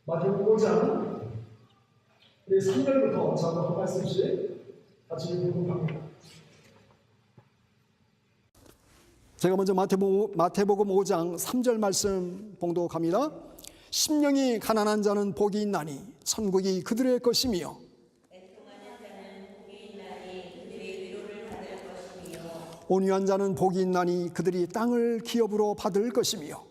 마태복음 5장 우리 3절부터 저하고 한 말씀씩 같이 읽도록 합니다. 제가 먼저 마태복음 5장 3절 말씀 봉독합니다. 심령이 가난한 자는 복이 있나니 천국이 그들의 것이며 온유한 자는 복이 있나니 그들이 땅을 기업으로 받을 것이며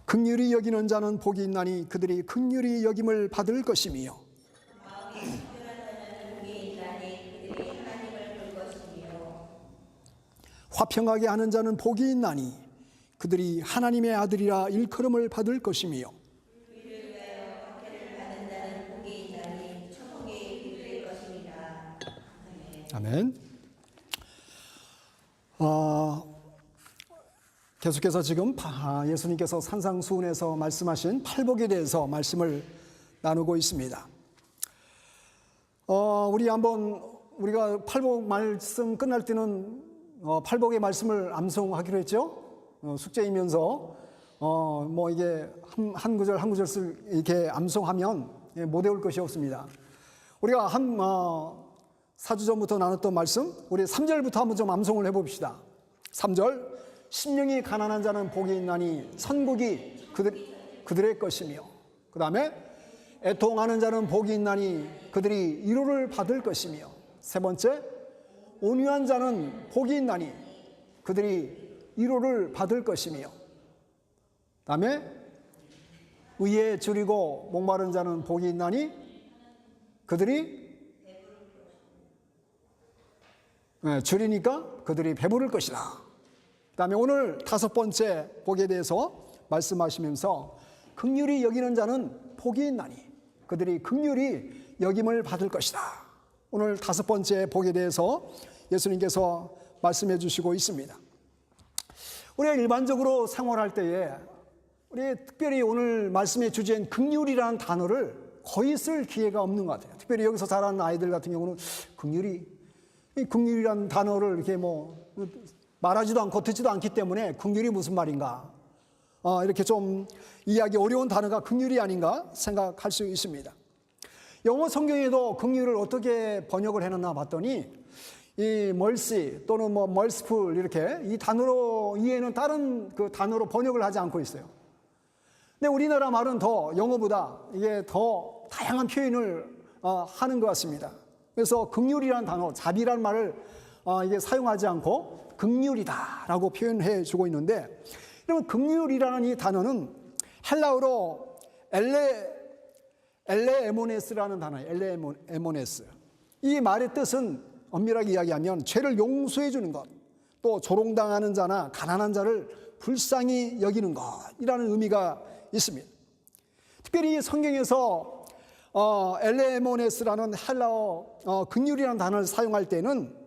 긍휼히 여기는 자는 복이 있나니 그들이 긍휼히 여김을 받을 것이며 화평하게 하는 자는 복이 있나니 그들이 하나님의 아들이라 일컬음을 받을 것이며 아멘. 계속해서 지금 예수님께서 산상수훈에서 말씀하신 팔복에 대해서 말씀을 나누고 있습니다. 우리가 팔복 말씀 끝날 때는 팔복의 말씀을 암송하기로 했죠. 숙제이면서 이게 한 구절 한 구절씩 이렇게 암송하면 못 외울 것이 없습니다. 우리가 한 4주 전부터 나눴던 말씀, 우리 3절부터 한번 좀 암송을 해봅시다. 3절, 심령이 가난한 자는 복이 있나니 천국이 그들의 것이며, 그 다음에 애통하는 자는 복이 있나니 그들이 위로를 받을 것이며, 세 번째, 온유한 자는 복이 있나니 그들이 위로를 받을 것이며, 그 다음에 의에 줄이고 목마른 자는 복이 있나니 그들이 줄이니까 그들이 배부를 것이다. 그 다음에 오늘 다섯 번째 복에 대해서 말씀하시면서 긍휼히 여기는 자는 복이 있나니 그들이 긍휼히 여김을 받을 것이다. 오늘 다섯 번째 복에 대해서 예수님께서 말씀해 주시고 있습니다. 우리가 일반적으로 생활할 때에 우리 특별히 오늘 말씀의 주제인 긍휼이라는 단어를 거의 쓸 기회가 없는 것 같아요. 특별히 여기서 자라는 아이들 같은 경우는 긍휼이라는 단어를 이렇게 말하지도 않고 듣지도 않기 때문에 긍휼이 무슨 말인가, 이렇게 좀 이해하기 어려운 단어가 긍휼이 아닌가 생각할 수 있습니다. 영어 성경에도 긍휼을 어떻게 번역을 해놨나 봤더니 이 mercy 또는 merciful 이렇게 이 단어로 이해는 다른 그 단어로 번역을 하지 않고 있어요. 근데 우리나라 말은 더 영어보다 이게 더 다양한 표현을 하는 것 같습니다. 그래서 긍휼이라는 단어, 자비라는 말을 이게 사용하지 않고 긍휼이다라고 표현해 주고 있는데, 그러면 긍휼이라는 이 단어는 헬라어로 엘레에모네스라는 단어예요. 엘레에모네스. 이 말의 뜻은 엄밀하게 이야기하면 죄를 용서해 주는 것, 또 조롱당하는 자나 가난한 자를 불쌍히 여기는 것이라는 의미가 있습니다. 특별히 성경에서 엘레모네스라는 헬라어 긍휼이라는 단어를 사용할 때는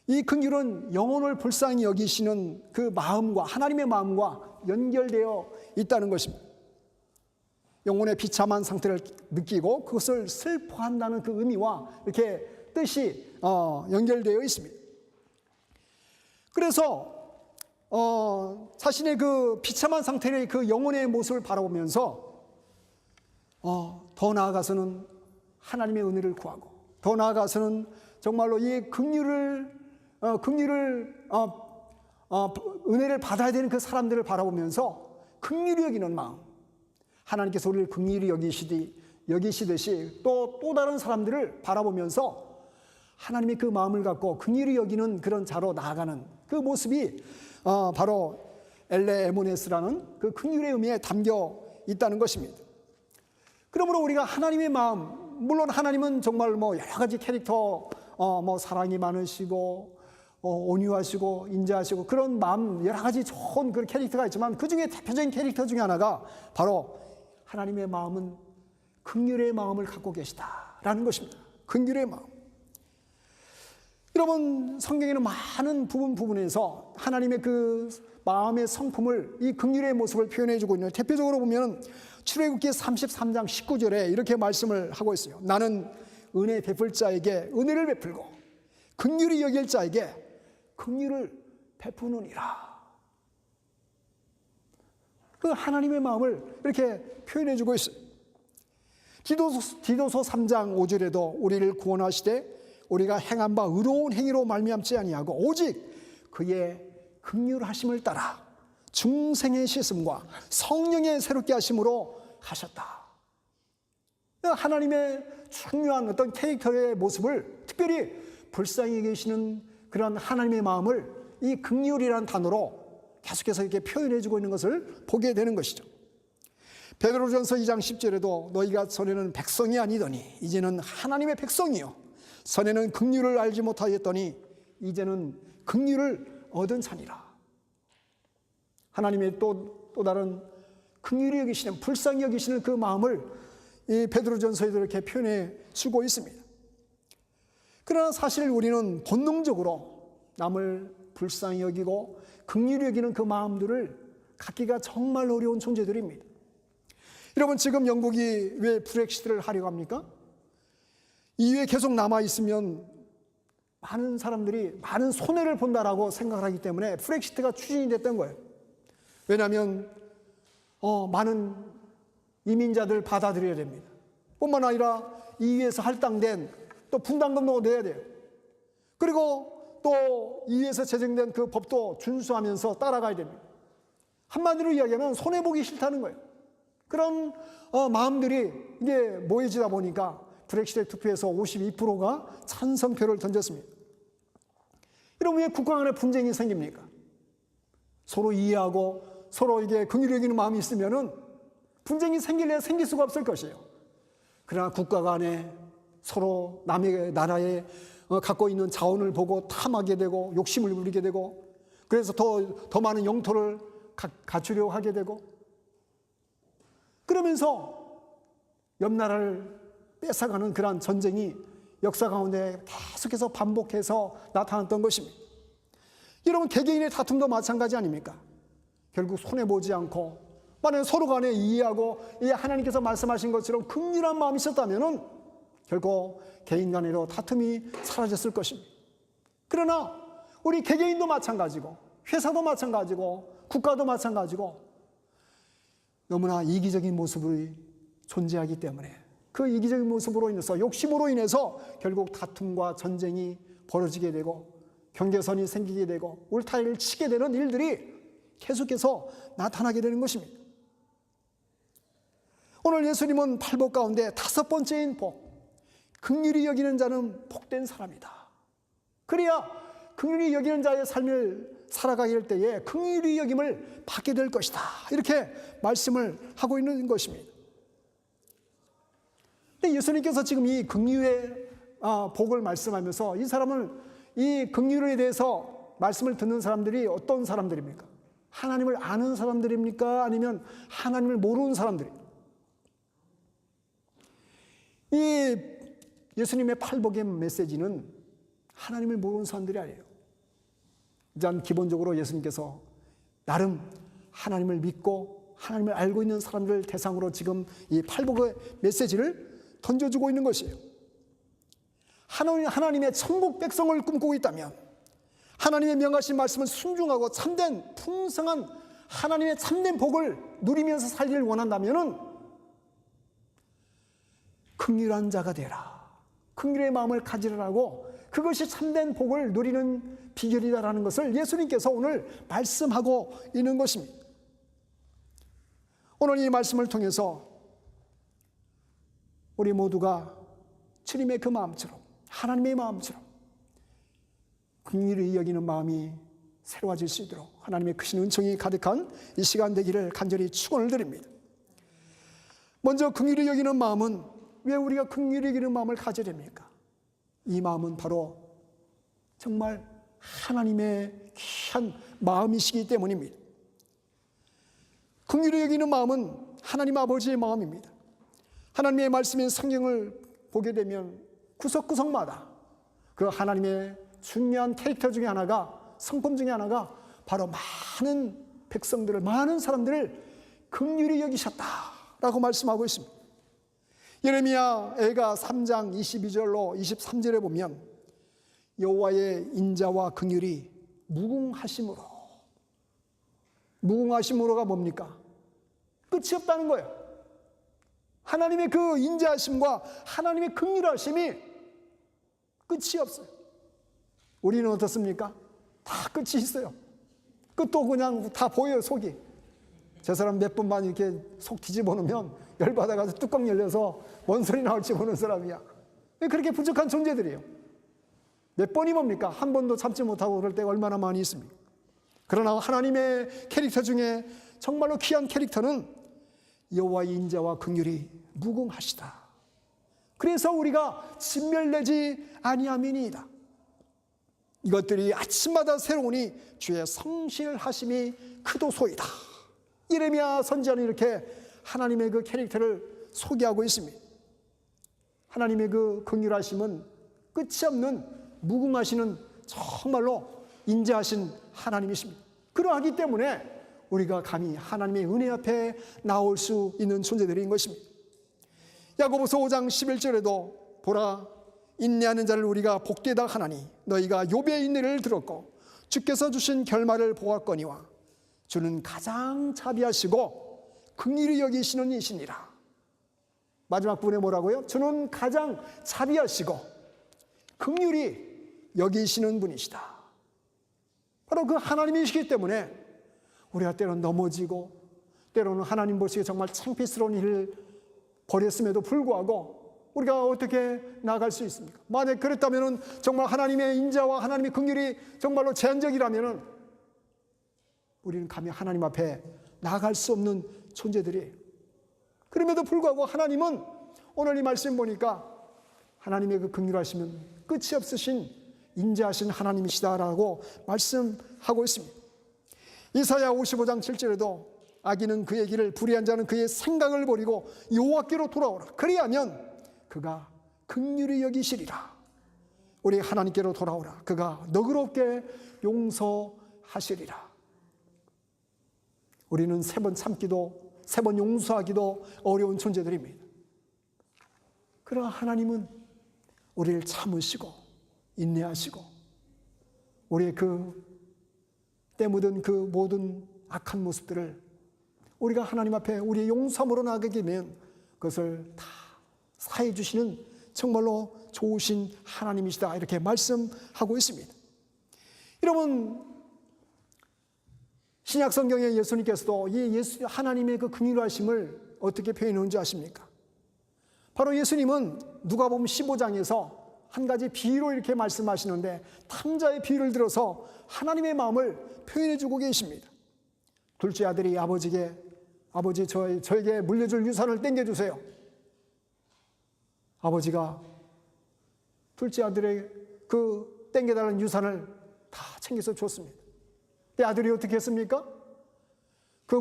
이 긍휼은 영혼을 불쌍히 여기시는 그 마음과 하나님의 마음과 연결되어 있다는 것입니다. 영혼의 비참한 상태를 느끼고 그것을 슬퍼한다는 그 의미와 이렇게 뜻이 연결되어 있습니다. 그래서 자신의 그 비참한 상태의 그 영혼의 모습을 바라보면서 더 나아가서는 하나님의 은혜를 구하고, 더 나아가서는 정말로 이 은혜를 받아야 되는 그 사람들을 바라보면서 긍휼히 여기는 마음, 하나님께서 우리를 긍휼히 여기시듯이 또 다른 사람들을 바라보면서 하나님의 그 마음을 갖고 긍휼히 여기는 그런 자로 나아가는 그 모습이 바로 엘레에모네스라는 그 긍휼의 의미에 담겨 있다는 것입니다. 그러므로 우리가 하나님의 마음, 물론 하나님은 정말 여러 가지 캐릭터, 사랑이 많으시고 온유하시고 인자하시고 그런 마음, 여러 가지 좋은 그런 캐릭터가 있지만 그 중에 대표적인 캐릭터 중에 하나가 바로 하나님의 마음은 긍휼의 마음을 갖고 계시다라는 것입니다. 긍휼의 마음. 여러분, 성경에는 많은 부분에서 하나님의 그 마음의 성품을, 이 긍휼의 모습을 표현해 주고 있는, 대표적으로 보면 출애굽기 33장 19절에 이렇게 말씀을 하고 있어요. 나는 은혜 베풀 자에게 은혜를 베풀고 긍휼히 여길 자에게 긍휼을 베푸느니라. 그 하나님의 마음을 이렇게 표현해 주고 있어요. 디도서 3장 5절에도 우리를 구원하시되 우리가 행한 바 의로운 행위로 말미암지 아니하고 오직 그의 긍휼하심을 따라 중생의 씻음과 성령의 새롭게 하심으로 하셨다. 하나님의 중요한 어떤 캐릭터의 모습을, 특별히 불쌍히 계시는 그런 하나님의 마음을 이 긍휼이라는 단어로 계속해서 이렇게 표현해 주고 있는 것을 보게 되는 것이죠. 베드로전서 2장 10절에도 너희가 전에는 백성이 아니더니 이제는 하나님의 백성이요 전에는 긍휼을 알지 못하였더니 이제는 긍휼을 얻은 자니라. 하나님의 또 다른 긍휼히 여기시는, 불쌍히 여기시는 그 마음을 이 베드로전서에도 이렇게 표현해 주고 있습니다. 그러나 사실 우리는 본능적으로 남을 불쌍히 여기고 긍휼히 여기는 그 마음들을 갖기가 정말 어려운 존재들입니다. 여러분, 지금 영국이 왜 브렉시트를 하려고 합니까? EU에 계속 남아있으면 많은 사람들이 많은 손해를 본다라고 생각을 하기 때문에 브렉시트가 추진이 됐던 거예요. 왜냐하면 많은 이민자들 받아들여야 됩니다. 뿐만 아니라 EU에서 할당된 또 분담금도 내야 돼요. 그리고 또 EU에서 제정된 그 법도 준수하면서 따라가야 됩니다. 한마디로 이야기하면 손해보기 싫다는 거예요. 그런 마음들이 이게 모여지다 보니까 브렉시트 투표에서 52%가 찬성표를 던졌습니다. 여러분, 왜 국가 간에 분쟁이 생깁니까? 서로 이해하고 서로 이게 긍휼히 여기는 마음이 있으면은 분쟁이 생길 수가 없을 것이에요. 그러나 국가 간에 서로 남의 나라에 갖고 있는 자원을 보고 탐하게 되고 욕심을 부리게 되고 그래서 더 많은 영토를 갖추려고 하게 되고 그러면서 옆 나라를 뺏어가는 그러한 전쟁이 역사 가운데 계속해서 반복해서 나타났던 것입니다. 여러분, 개개인의 다툼도 마찬가지 아닙니까? 결국 손해보지 않고 만약 서로 간에 이해하고 하나님께서 말씀하신 것처럼 긍휼한 마음이 있었다면 결국 개인 간에도 다툼이 사라졌을 것입니다. 그러나 우리 개개인도 마찬가지고 회사도 마찬가지고 국가도 마찬가지고 너무나 이기적인 모습이 존재하기 때문에 그 이기적인 모습으로 인해서 욕심으로 인해서 결국 다툼과 전쟁이 벌어지게 되고 경계선이 생기게 되고 울타리를 치게 되는 일들이 계속해서 나타나게 되는 것입니다. 오늘 예수님은 팔복 가운데 5번째인 복, 긍휼히 여기는 자는 복된 사람이다. 그래야 긍휼히 여기는 자의 삶을 살아가게 될 때에 긍휼히 여김을 받게 될 것이다. 이렇게 말씀을 하고 있는 것입니다. 근데 예수님께서 지금 이 긍휼의 복을 말씀하면서 이 사람은 이 긍휼에 대해서 말씀을 듣는 사람들이 어떤 사람들입니까? 하나님을 아는 사람들입니까? 아니면 하나님을 모르는 사람들입니까? 이 예수님의 팔복의 메시지는 하나님을 모르는 사람들이 아니에요. 일단 기본적으로 예수님께서 나름 하나님을 믿고 하나님을 알고 있는 사람들을 대상으로 지금 이 팔복의 메시지를 던져주고 있는 것이에요. 하나님의 천국 백성을 꿈꾸고 있다면 하나님의 명하신 말씀을 순종하고 참된 풍성한 하나님의 참된 복을 누리면서 살기를 원한다면 긍휼한 자가 되라. 긍휼의 마음을 가지라고 그것이 참된 복을 누리는 비결이다라는 것을 예수님께서 오늘 말씀하고 있는 것입니다. 오늘 이 말씀을 통해서 우리 모두가 주님의 그 마음처럼 하나님의 마음처럼 긍휼히 여기는 마음이 새로워질 수 있도록 하나님의 크신 은총이 가득한 이 시간 되기를 간절히 축원을 드립니다. 먼저 긍휼히 여기는 마음은 왜 우리가 긍휼히 여기는 마음을 가져야 됩니까? 이 마음은 바로 정말 하나님의 귀한 마음이시기 때문입니다. 긍휼히 여기는 마음은 하나님 아버지의 마음입니다. 하나님의 말씀인 성경을 보게 되면 구석구석마다 그 하나님의 중요한 캐릭터 중에 하나가, 성품 중에 하나가 바로 많은 백성들을, 많은 사람들을 긍휼히 여기셨다라고 말씀하고 있습니다. 예레미야 애가 3장 22절로 23절에 보면 여호와의 인자와 긍휼이 무궁하심으로가 뭡니까? 끝이 없다는 거예요. 하나님의 그 인자하심과 하나님의 긍휼하심이 끝이 없어요. 우리는 어떻습니까? 다 끝이 있어요. 끝도 그냥 다 보여요, 속이. 저 사람 몇 번만 이렇게 속 뒤집어 놓으면 열받아가지고 뚜껑 열려서 뭔 소리 나올지 모르는 사람이야. 그렇게 부족한 존재들이에요. 몇 번이 뭡니까? 한 번도 참지 못하고 그럴 때가 얼마나 많이 있습니까? 그러나 하나님의 캐릭터 중에 정말로 귀한 캐릭터는 여호와의 인자와 긍휼이 무궁하시다. 그래서 우리가 진멸되지 아니함이니이다. 이것들이 아침마다 새로우니 주의 성실하심이 크도소이다. 예레미야 선지자는 이렇게 하나님의 그 캐릭터를 소개하고 있습니다. 하나님의 그 긍휼하심은 끝이 없는 무궁하시는 정말로 인자하신 하나님이십니다. 그러하기 때문에 우리가 감히 하나님의 은혜 앞에 나올 수 있는 존재들인 것입니다. 야고보서 5장 11절에도 보라, 인내하는 자를 우리가 복되다 하나니 너희가 욥의 인내를 들었고 주께서 주신 결말을 보았거니와 주는 가장 자비하시고 긍휼히 여기시는 이시니라. 마지막 부분에 뭐라고요? 주는 가장 자비하시고 긍휼히 여기시는 분이시다. 바로 그 하나님이시기 때문에 우리가 때로는 넘어지고 때로는 하나님 보시기에 정말 창피스러운 일을 벌였음에도 불구하고 우리가 어떻게 나아갈 수 있습니까? 만약 그랬다면 정말 하나님의 인자와 하나님의 긍휼이 정말로 제한적이라면 우리는 감히 하나님 앞에 나아갈 수 없는 존재들이에요. 그럼에도 불구하고 하나님은 오늘 이 말씀 보니까 하나님의 그 긍휼하심은 끝이 없으신 인자하신 하나님이시다라고 말씀하고 있습니다. 이사야 55장 7절에도 악인은 그의 길을 불의한 자는 그의 생각을 버리고 여호와께로 돌아오라. 그리하면 그가 긍휼히 여기시리라. 우리 하나님께로 돌아오라. 그가 너그럽게 용서하시리라. 우리는 세 번 참기도 세 번 용서하기도 어려운 존재들입니다. 그러나 하나님은 우리를 참으시고 인내하시고 우리의 그 때 묻은 그 모든 악한 모습들을 우리가 하나님 앞에 우리의 용서함으로 나가게 되면 그것을 다 사해 주시는 정말로 좋으신 하나님이시다, 이렇게 말씀하고 있습니다. 여러분, 신약 성경에 예수님께서도 이 하나님의 그 긍휼하심을 어떻게 표현하는지 아십니까? 바로 예수님은 누가복음 15장에서 한 가지 비유로 이렇게 말씀하시는데 탕자의 비유를 들어서 하나님의 마음을 표현해 주고 계십니다. 둘째 아들이 아버지에게 아버지 저에게 물려줄 유산을 땡겨주세요. 아버지가 둘째 아들의 그 땡겨달라는 유산을 다 챙겨서 줬습니다. 그 아들이 어떻게 했습니까? 그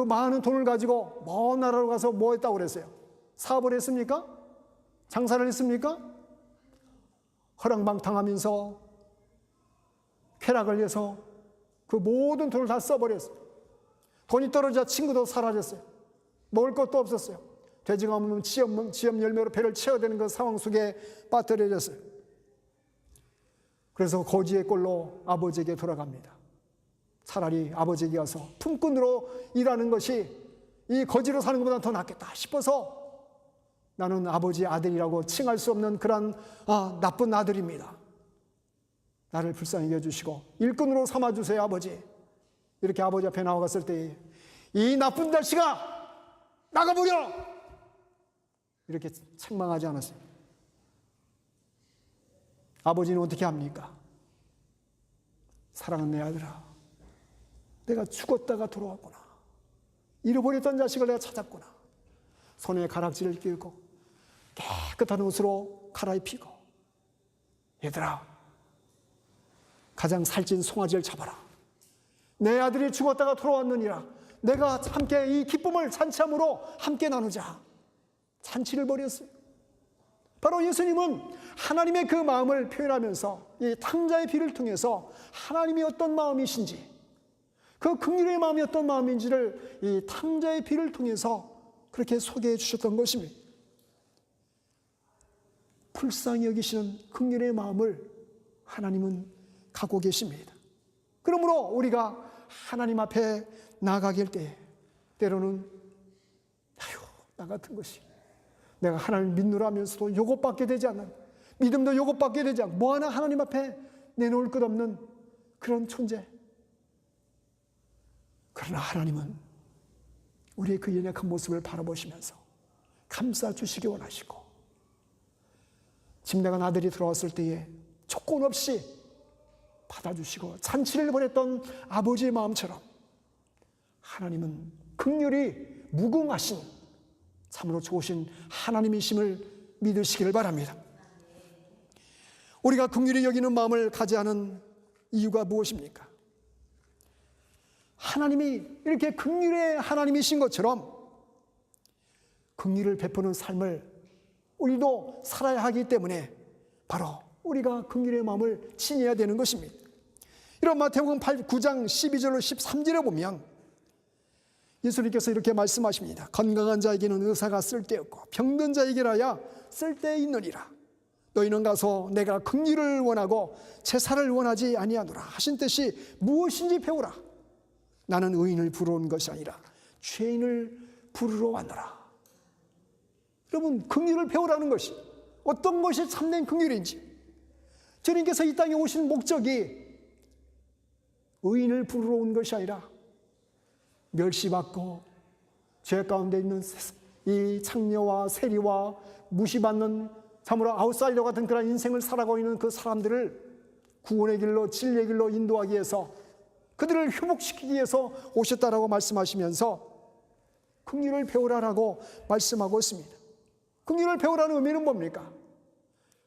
많은 돈을 가지고 먼 나라로 가서 뭐 했다고 그랬어요? 사업을 했습니까? 장사를 했습니까? 허랑방탕하면서 쾌락을 위해서 그 모든 돈을 다 써버렸어요. 돈이 떨어지자 친구도 사라졌어요. 먹을 것도 없었어요. 돼지가 없는 지엄 열매로 배를 채워야 되는 그 상황 속에 빠뜨려졌어요. 그래서 거지의 꼴로 아버지에게 돌아갑니다. 차라리 아버지에게 가서 품꾼으로 일하는 것이 이 거지로 사는 것보다 더 낫겠다 싶어서 나는 아버지의 아들이라고 칭할 수 없는 그런 나쁜 아들입니다. 나를 불쌍히 여겨주시고 일꾼으로 삼아주세요, 아버지. 이렇게 아버지 앞에 나와갔을 때 이 나쁜 자식아 나가버려! 이렇게 책망하지 않았어요. 아버지는 어떻게 합니까? 사랑하는 내 아들아, 내가 죽었다가 돌아왔구나. 잃어버렸던 자식을 내가 찾았구나. 손에 가락지를 끼우고 깨끗한 옷으로 갈아입히고 얘들아, 가장 살찐 송아지를 잡아라. 내 아들이 죽었다가 돌아왔느니라. 내가 함께 이 기쁨을 잔치함으로 함께 나누자. 잔치를 벌였어요. 바로 예수님은 하나님의 그 마음을 표현하면서 이 탕자의 비를 통해서 하나님이 어떤 마음이신지, 그 긍휼의 마음이 어떤 마음인지를 이 탕자의 비를 통해서 그렇게 소개해 주셨던 것입니다. 불쌍히 여기시는 긍휼의 마음을 하나님은 갖고 계십니다. 그러므로 우리가 하나님 앞에 나아가길 때 때로는 나 같은 것이 내가 하나님을 믿노라면서도 요것밖에 되지 않는, 믿음도 요것밖에 되지 않고 뭐 하나 하나님 앞에 내놓을 것 없는 그런 존재. 그러나 하나님은 우리의 그 연약한 모습을 바라보시면서 감싸주시기 원하시고, 짐나간 아들이 들어왔을 때에 조건 없이 받아주시고 잔치를 보냈던 아버지의 마음처럼 하나님은 긍휼히 무궁하신 참으로 좋으신 하나님이심을 믿으시기를 바랍니다. 우리가 긍휼히 여기는 마음을 가져야 하는 이유가 무엇입니까? 하나님이 이렇게 긍휼의 하나님이신 것처럼 긍휼을 베푸는 삶을 우리도 살아야 하기 때문에 바로 우리가 긍휼의 마음을 지녀야 되는 것입니다. 이런 마태복음 9장 12절로 13절에 보면 예수님께서 이렇게 말씀하십니다. 건강한 자에게는 의사가 쓸데없고 병든 자에게라야 쓸데있느니라. 너희는 가서 내가 긍휼을 원하고 제사를 원하지 아니하노라 하신 뜻이 무엇인지 배우라. 나는 의인을 부르러 온 것이 아니라 죄인을 부르러 왔노라. 여러분, 긍휼을 배우라는 것이 어떤 것이 참된 긍휼인지, 주님께서 이 땅에 오신 목적이 의인을 부르러 온 것이 아니라 멸시받고 죄 가운데 있는 이 창녀와 세리와 무시받는 참으로 아웃사이더 같은 그런 인생을 살아가고 있는 그 사람들을 구원의 길로, 진리의 길로 인도하기 위해서, 그들을 회복시키기 위해서 오셨다라고 말씀하시면서 긍휼을 배우라라고 말씀하고 있습니다. 긍휼을 배우라는 의미는 뭡니까?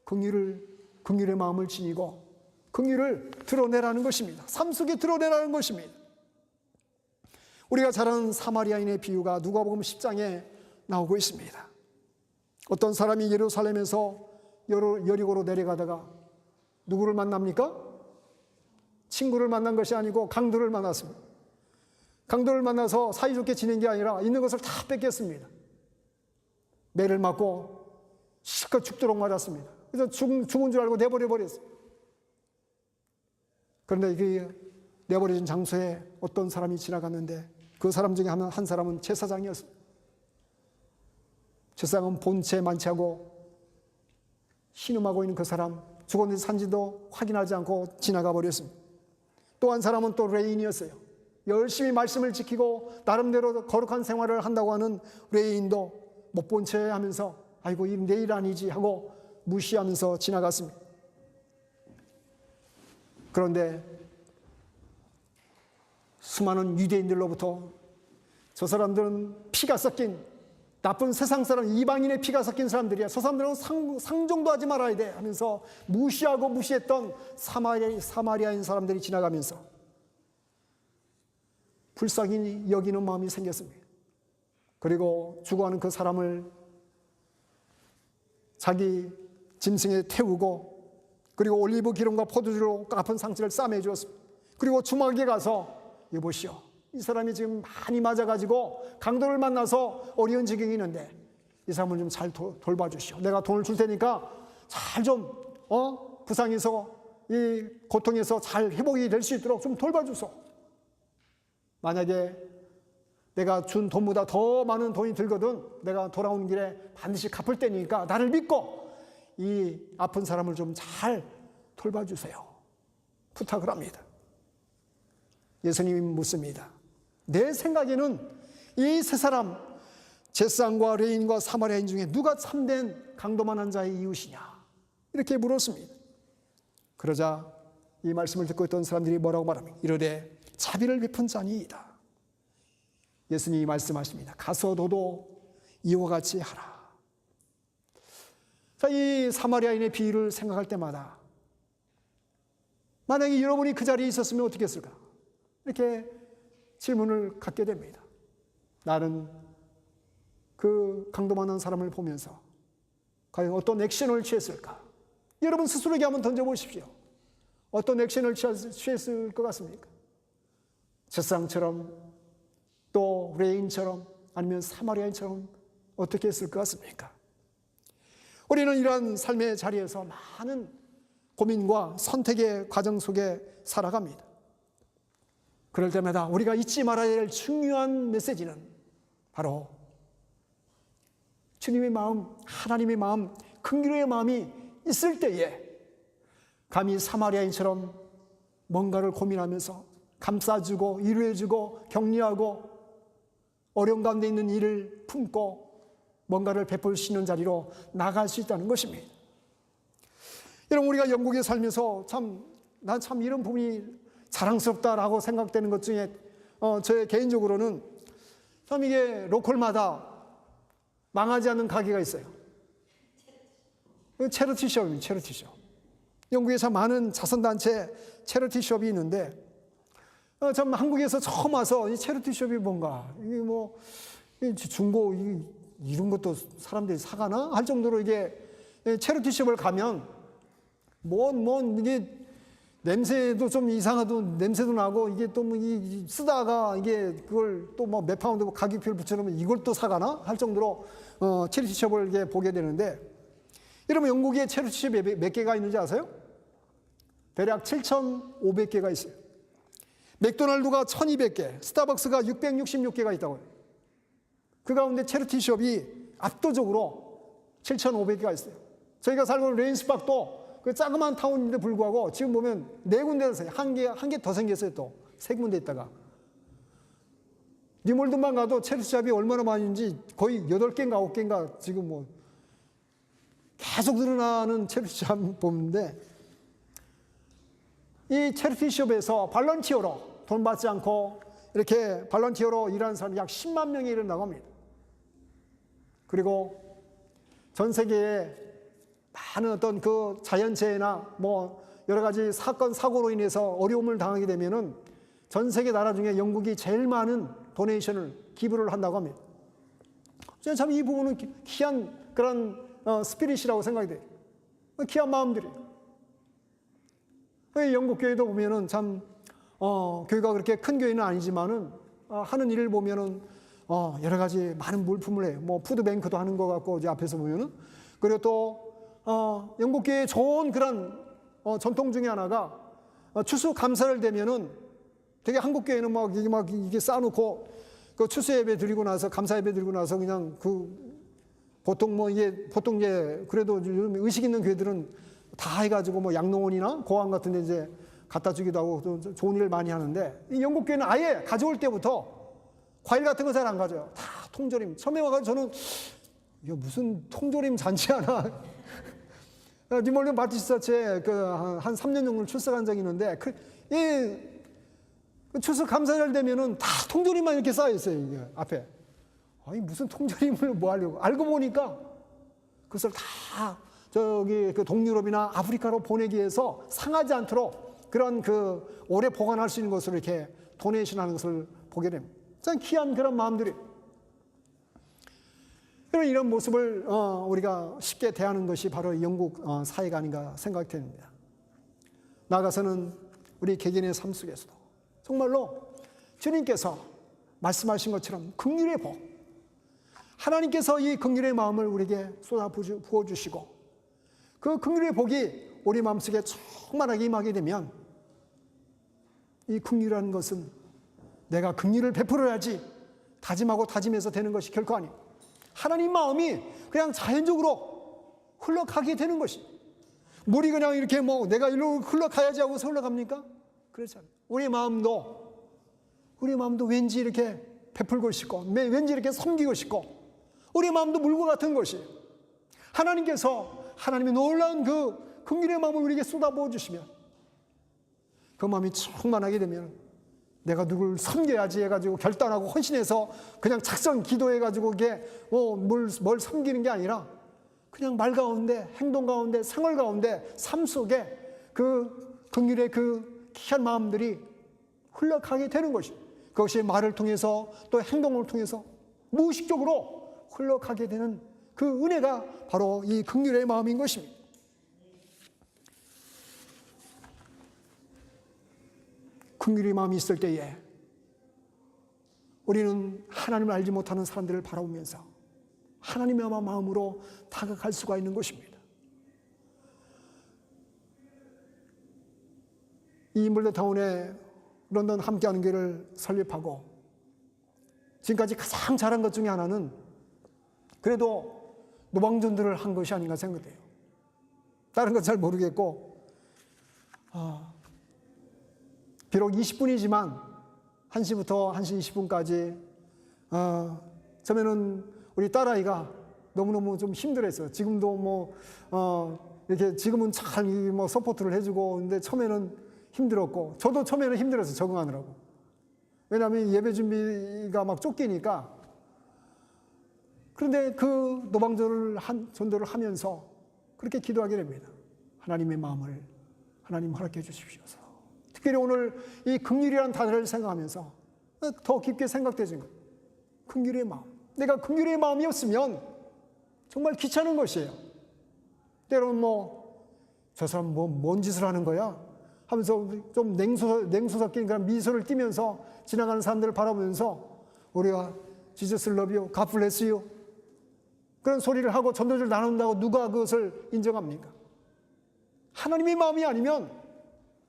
긍휼의 마음을 지니고 긍휼을 드러내라는 것입니다. 삶 속에 드러내라는 것입니다. 우리가 잘 아는 사마리아인의 비유가 누가복음 10장에 나오고 있습니다. 어떤 사람이 예루살렘에서 여리고로 내려가다가 누구를 만납니까? 친구를 만난 것이 아니고 강도를 만났습니다. 강도를 만나서 사이좋게 지낸 게 아니라 있는 것을 다 뺏겼습니다. 매를 맞고 실컷 죽도록 맞았습니다. 그래서 죽은 줄 알고 내버려 버렸어요. 그런데 그 내버려진 장소에 어떤 사람이 지나갔는데 그 사람 중에 한 사람은 제사장이었습니다. 제사장은 본체 만취하고 신음하고 있는 그 사람, 죽었는지 산지도 확인하지 않고 지나가 버렸습니다. 또 한 사람은 또 레인이었어요. 열심히 말씀을 지키고 나름대로 거룩한 생활을 한다고 하는 레인도 못 본 채 하면서 아이고 이 내일 아니지 하고 무시하면서 지나갔습니다. 그런데 수많은 유대인들로부터 저 사람들은 피가 섞인 나쁜 세상 사람, 이방인의 피가 섞인 사람들이야. 저 사람들은 상종도 하지 말아야 돼 하면서 무시하고 무시했던 사마리아인 사람들이 지나가면서 불쌍히 여기는 마음이 생겼습니다. 그리고 죽어가는 그 사람을 자기 짐승에 태우고 그리고 올리브 기름과 포도주로 아픈 상처를 싸매 주었습니다. 그리고 주막에 가서 여보시오, 이 사람이 지금 많이 맞아가지고 강도를 만나서 어려운 지경이 있는데 이 사람을 좀 잘 돌봐주시오. 내가 돈을 줄 테니까 잘 좀 부상에서 이 고통에서 잘 회복이 될 수 있도록 좀 돌봐주소. 만약에 내가 준 돈보다 더 많은 돈이 들거든 내가 돌아오는 길에 반드시 갚을 테니까 나를 믿고 이 아픈 사람을 좀 잘 돌봐주세요. 부탁을 합니다. 예수님이 묻습니다. 내 생각에는 이 세 사람 제사장과 레인과 사마리아인 중에 누가 참된 강도만한 자의 이웃이냐 이렇게 물었습니다. 그러자 이 말씀을 듣고 있던 사람들이 뭐라고 말합니까? 이르되 자비를 베푼 자니이다. 예수님이 말씀하십니다. 가서 너도 이와 같이 하라. 자, 이 사마리아인의 비유를 생각할 때마다 만약에 여러분이 그 자리에 있었으면 어떻게 했을까? 이렇게 질문을 갖게 됩니다. 나는 그 강도 많은 사람을 보면서 과연 어떤 액션을 취했을까? 여러분 스스로에게 한번 던져보십시오. 어떤 액션을 취했을 것 같습니까? 제사장처럼 또 레인처럼 아니면 사마리아인처럼 어떻게 했을 것 같습니까? 우리는 이러한 삶의 자리에서 많은 고민과 선택의 과정 속에 살아갑니다. 그럴 때마다 우리가 잊지 말아야 할 중요한 메시지는 바로 주님의 마음, 하나님의 마음, 긍휼의 마음이 있을 때에 감히 사마리아인처럼 뭔가를 고민하면서 감싸주고 위로해주고 격려하고 어려운 가운데 있는 이를 품고 뭔가를 베풀 수 있는 자리로 나갈 수 있다는 것입니다. 여러분, 우리가 영국에 살면서 난 참 이런 부분이 자랑스럽다라고 생각되는 것 중에 저 개인적으로는 참 이게 로컬마다 망하지 않는 가게가 있어요. 체리티숍입니다. 체리티숍. 영국에서 많은 자선단체 체리티숍이 있는데 참 한국에서 처음 와서 이 체리티숍이 뭔가 이게 뭐 중고 이런 것도 사람들이 사가나 할 정도로 이게 체리티숍을 가면 이게 냄새도 좀 이상하도 냄새도 나고 이게 또 뭐 쓰다가 이게 그걸 또 뭐 몇 파운드 가격표를 붙여놓으면 이걸 또 사가나 할 정도로 체리티숍을 이게 보게 되는데, 여러분 영국에 체리티숍이 몇 개가 있는지 아세요? 대략 7,500개가 있어요. 맥도날드가 1,200개, 스타벅스가 666개가 있다고요. 그 가운데 체리티숍이 압도적으로 7,500개가 있어요. 저희가 살고 있는 레인스박도 그 자그마한 타운인데 불구하고 지금 보면 4군데에서 한 개 더 생겼어요. 또 3군데 있다가 뉴몰드만 가도 체리티숍이 얼마나 많은지 거의 8개인가 9개인가 지금 뭐 계속 늘어나는 체리티숍 보는데, 이 체리티숍에서 발런티어로 돈 받지 않고 이렇게 발런티어로 일하는 사람이 약 10만 명이 일어나고 합니다. 그리고 전 세계에 많은 어떤 그 자연재해나 뭐 여러 가지 사건, 사고로 인해서 어려움을 당하게 되면은 전 세계 나라 중에 영국이 제일 많은 도네이션을 기부를 한다고 합니다. 저는 참 이 부분은 귀한 그런 스피릿이라고 생각이 돼요. 귀한 마음들이에요. 영국 교회도 보면은 참 교회가 그렇게 큰 교회는 아니지만은 하는 일을 보면은 여러 가지 많은 물품을 해요. 뭐 푸드뱅크도 하는 것 같고 이제 앞에서 보면은, 그리고 또 영국 교회의 좋은 그런 전통 중에 하나가 추수감사를 되면은 되게 한국 교회는 막 이게 쌓아놓고 그 추수 예배 드리고 나서 감사 예배 드리고 나서 그냥 보통 이제 그래도 의식 있는 교회들은 다 해가지고 뭐 양농원이나 고항 같은 데 이제 갖다 주기도 하고 또 좋은 일을 많이 하는데, 이 영국 교회는 아예 가져올 때부터 과일 같은 거 잘 안 가져요. 다 통조림. 처음에 와가지고 저는 이거 무슨 통조림 잔치 하나. 뉴몰드 바티스트처에 한 3년 정도 출석한 적이 있는데 그 추석 감사절 되면은 다 통조림만 이렇게 쌓여 있어요. 이게 앞에. 아니 무슨 통조림을 뭐 하려고. 알고 보니까 그것을 다 저기 그 동유럽이나 아프리카로 보내기 위해서 상하지 않도록 그런 그 오래 보관할 수 있는 것으로 이렇게 도네이션 하는 것을 보게 됩니다. 참 귀한 그런 마음들이. 이런 모습을 우리가 쉽게 대하는 것이 바로 영국 사회가 아닌가 생각이 됩니다. 나아가서는 우리 개개인의 삶 속에서도 정말로 주님께서 말씀하신 것처럼 긍휼의 복, 하나님께서 이 긍휼의 마음을 우리에게 쏟아 부어주시고 그 긍휼의 복이 우리 마음속에 충만하게 임하게 되면, 이 긍휼이라는 것은 내가 긍휼을 베풀어야지 다짐하고 다짐해서 되는 것이 결코 아닙니다. 하나님 마음이 그냥 자연적으로 흘러가게 되는 것이, 물이 그냥 이렇게 뭐 내가 일로 흘러가야지 하고서 흘러갑니까? 그렇지 않아요. 우리 마음도 왠지 이렇게 베풀고 싶고 왠지 이렇게 섬기고 싶고, 우리 마음도 물과 같은 것이 하나님께서 하나님의 놀라운 그 긍휼의 마음을 우리에게 쏟아부어 주시면, 그 마음이 충만하게 되면 내가 누굴 섬겨야지 해가지고 결단하고 헌신해서 그냥 작성 기도해가지고 이게 뭘 섬기는 게 아니라 그냥 말 가운데, 행동 가운데, 생활 가운데, 삶 속에 그 긍휼의 그 귀한 마음들이 흘러가게 되는 것이, 그것이 말을 통해서 또 행동을 통해서 무의식적으로 흘러가게 되는 그 은혜가 바로 이 긍휼의 마음인 것입니다. 긍휼의 마음이 있을 때에 우리는 하나님을 알지 못하는 사람들을 바라보면서 하나님의 마음으로 다가갈 수가 있는 것입니다. 이 인블더 타운에 런던 함께하는 교회를 설립하고 지금까지 가장 잘한 것 중에 하나는, 그래도 노방전들을 한 것이 아닌가 생각돼요. 다른 건 잘 모르겠고, 비록 20분이지만 1시부터 1시 20분까지 처음에는 우리 딸아이가 너무너무 좀 힘들었어요. 지금도 이렇게 지금은 잘 서포트를 해주고, 근데 처음에는 힘들었고, 저도 처음에는 힘들었어요. 적응하느라고. 왜냐하면 예배 준비가 막 쫓기니까. 그런데 그 전도를 하면서 그렇게 기도하게 됩니다. 하나님의 마음을 하나님 허락해 주십시오서. 특별히 오늘 이 긍휼이라는 단어를 생각하면서 더 깊게 생각되는 거예요. 긍휼의 마음. 내가 긍휼의 마음이 없으면 정말 귀찮은 것이에요. 때로는 저 사람 뭔 짓을 하는 거야? 하면서 좀 냉소 섞인 그런 미소를 띠면서 지나가는 사람들을 바라보면서 우리가 Jesus love you, God bless you 그런 소리를 하고 전도를 나눈다고 누가 그것을 인정합니까? 하나님의 마음이 아니면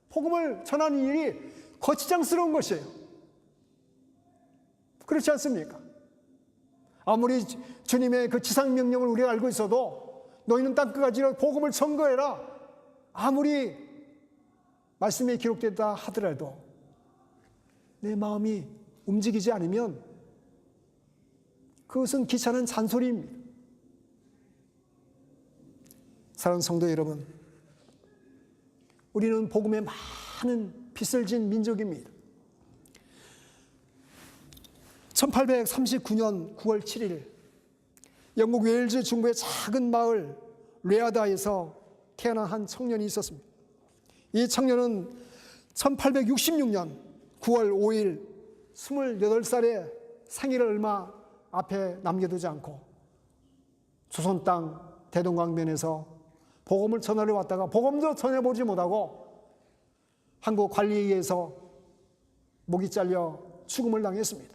복음을 전하는 일이 거치장스러운 것이에요. 그렇지 않습니까? 아무리 주님의 그 지상명령을 우리가 알고 있어도 너희는 땅끝까지 복음을 전거해라. 아무리 말씀에 기록됐다 하더라도 내 마음이 움직이지 않으면 그것은 귀찮은 잔소리입니다. 사랑하는 성도 여러분, 우리는 복음에 많은 빚을 진 민족입니다. 1839년 9월 7일 영국 웨일즈 중부의 작은 마을 레아다에서 태어난 한 청년이 있었습니다. 이 청년은 1866년 9월 5일 28살의 생일을 얼마 앞에 남겨두지 않고 조선 땅 대동강변에서 복음을 전하러 왔다가 복음도 전해보지 못하고 한국 관리에 의해서 목이 잘려 죽음을 당했습니다.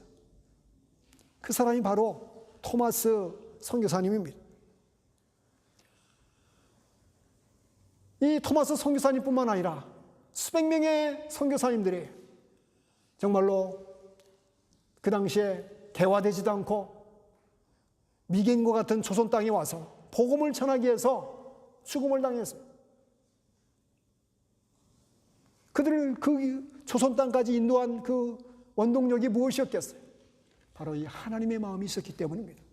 그 사람이 바로 토마스 선교사님입니다. 이 토마스 선교사님뿐만 아니라 수백 명의 선교사님들이 정말로 그 당시에 개화되지도 않고 미개인과 같은 조선 땅에 와서 복음을 전하기 위해서 죽음을 당했습니다. 그들을 그 조선 땅까지 인도한 그 원동력이 무엇이었겠어요? 바로 이 하나님의 마음이 있었기 때문입니다.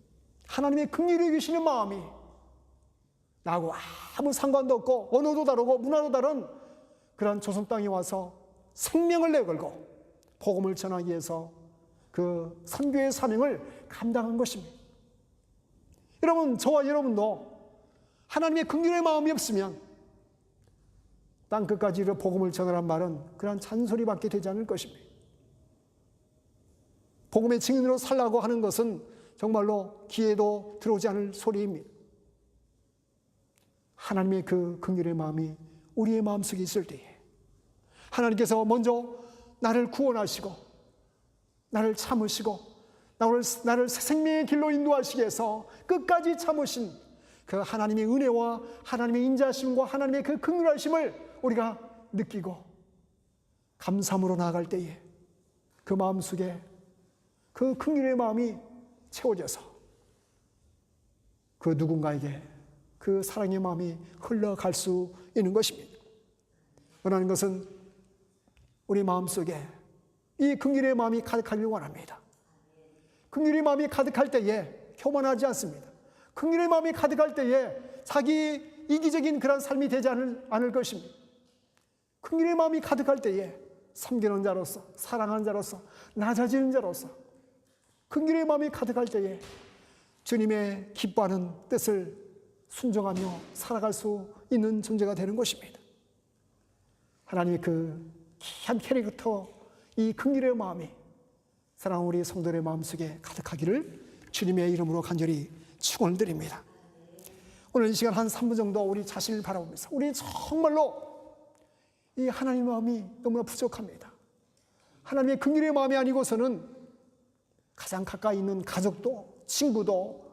하나님의 긍휼히 여기시는 마음이 나하고 아무 상관도 없고 언어도 다르고 문화도 다른 그런 조선 땅에 와서 생명을 내걸고 복음을 전하기 위해서 그 선교의 사명을 감당한 것입니다. 여러분, 저와 여러분도 하나님의 긍휼의 마음이 없으면 땅끝까지 복음을 전하란 말은 그런 잔소리밖에 되지 않을 것입니다. 복음의 증인으로 살라고 하는 것은 정말로 귀에도 들어오지 않을 소리입니다. 하나님의 그 긍휼의 마음이 우리의 마음속에 있을 때에 하나님께서 먼저 나를 구원하시고 나를 참으시고 나를 생명의 길로 인도하시기 위해서 끝까지 참으신 그 하나님의 은혜와 하나님의 인자하심과 하나님의 그 긍휼하심을 우리가 느끼고 감사함으로 나아갈 때에 그 마음속에 그 긍휼의 마음이 채워져서 그 누군가에게 그 사랑의 마음이 흘러갈 수 있는 것입니다. 원하는 것은 우리 마음속에 이 긍휼의 마음이 가득하길 원합니다. 긍휼의 마음이 가득할 때에 교만하지 않습니다. 긍휼의 마음이 가득할 때에 자기 이기적인 그런 삶이 되지 않을 것입니다. 긍휼의 마음이 가득할 때에 섬기는 자로서, 사랑하는 자로서, 낮아지는 자로서, 긍휼의 마음이 가득할 때에 주님의 기뻐하는 뜻을 순종하며 살아갈 수 있는 존재가 되는 것입니다. 하나님의 그 귀한 캐릭터, 이 긍휼의 마음이 사랑하는 우리 성도의 마음속에 가득하기를 주님의 이름으로 간절히 축원을 드립니다. 오늘 이 시간 한 3분 정도 우리 자신을 바라보면서 우리 정말로 이 하나님의 마음이 너무나 부족합니다. 하나님의 긍휼의 마음이 아니고서는 가장 가까이 있는 가족도, 친구도,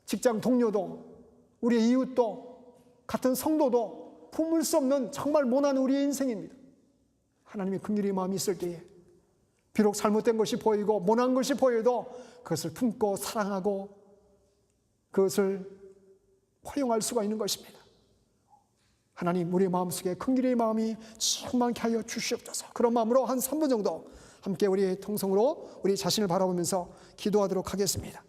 직장 동료도, 우리의 이웃도, 같은 성도도 품을 수 없는 정말 모난 우리의 인생입니다. 하나님의 긍휼의 마음이 있을 때에 비록 잘못된 것이 보이고 모난 것이 보여도 그것을 품고 사랑하고 그것을 포용할 수가 있는 것입니다. 하나님, 우리의 마음속에 긍휼의 마음이 충만케 하여 주시옵소서. 그런 마음으로 한 3분 정도 함께 우리 통성으로 우리 자신을 바라보면서 기도하도록 하겠습니다.